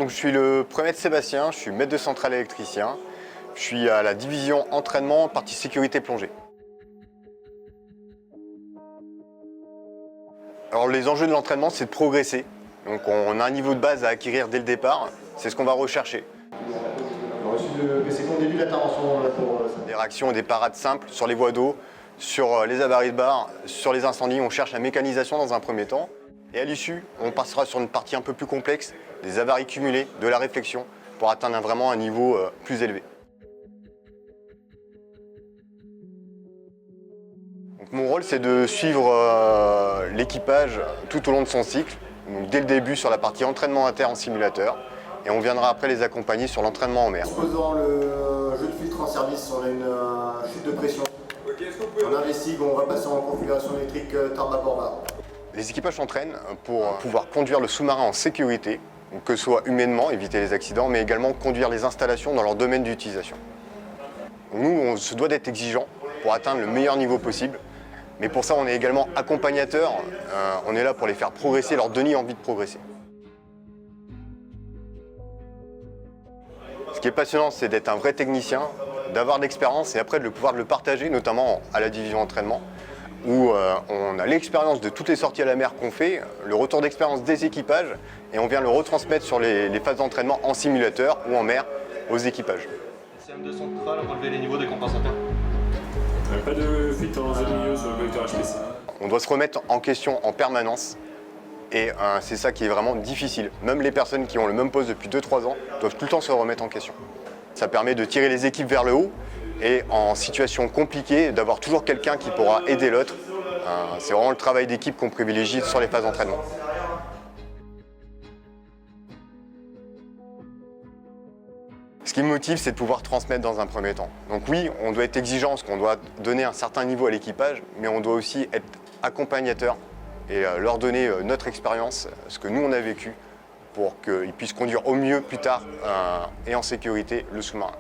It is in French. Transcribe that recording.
Donc, je suis le premier maître Sébastien, je suis maître de centrale électricien. Je suis à la division entraînement, partie sécurité plongée. Alors les enjeux de l'entraînement, c'est de progresser. Donc on a un niveau de base à acquérir dès le départ, c'est ce qu'on va rechercher. C'est ton début d'intervention pour ça. Des réactions et des parades simples sur les voies d'eau, sur les avaries de bar, sur les incendies, on cherche la mécanisation dans un premier temps. Et à l'issue, on passera sur une partie un peu plus complexe, des avaries cumulées, de la réflexion, pour atteindre vraiment un niveau plus élevé. Donc, mon rôle, c'est de suivre l'équipage tout au long de son cycle, donc dès le début sur la partie entraînement inter en simulateur, et on viendra après les accompagner sur l'entraînement en mer. Posant le jeu de filtre en service, on a une chute de pression. On investigue, on va passer en configuration électrique thermal-bord-bar. Les équipages s'entraînent pour pouvoir conduire le sous-marin en sécurité, donc que ce soit humainement, éviter les accidents, mais également conduire les installations dans leur domaine d'utilisation. Nous, on se doit d'être exigeants pour atteindre le meilleur niveau possible, mais pour ça, on est également accompagnateurs. On est là pour les faire progresser, leur donner envie de progresser. Ce qui est passionnant, c'est d'être un vrai technicien, d'avoir de l'expérience et après de pouvoir le partager, notamment à la division entraînement, où on a l'expérience de toutes les sorties à la mer qu'on fait, le retour d'expérience des équipages, et on vient le retransmettre sur les phases d'entraînement en simulateur ou en mer aux équipages. CM2 central, relever les niveaux des compensateurs. Pas de fuite en zone milieu sur le collecteur HPC. On doit se remettre en question en permanence et c'est ça qui est vraiment difficile. Même les personnes qui ont le même poste depuis 2-3 ans doivent tout le temps se remettre en question. Ça permet de tirer les équipes vers le haut et en situation compliquée d'avoir toujours quelqu'un qui pourra aider l'autre. C'est vraiment le travail d'équipe qu'on privilégie sur les phases d'entraînement. Ce qui me motive, c'est de pouvoir transmettre dans un premier temps. Donc oui, on doit être exigeant parce qu'on doit donner un certain niveau à l'équipage, mais on doit aussi être accompagnateur et leur donner notre expérience, ce que nous on a vécu, pour qu'ils puissent conduire au mieux plus tard et en sécurité le sous-marin.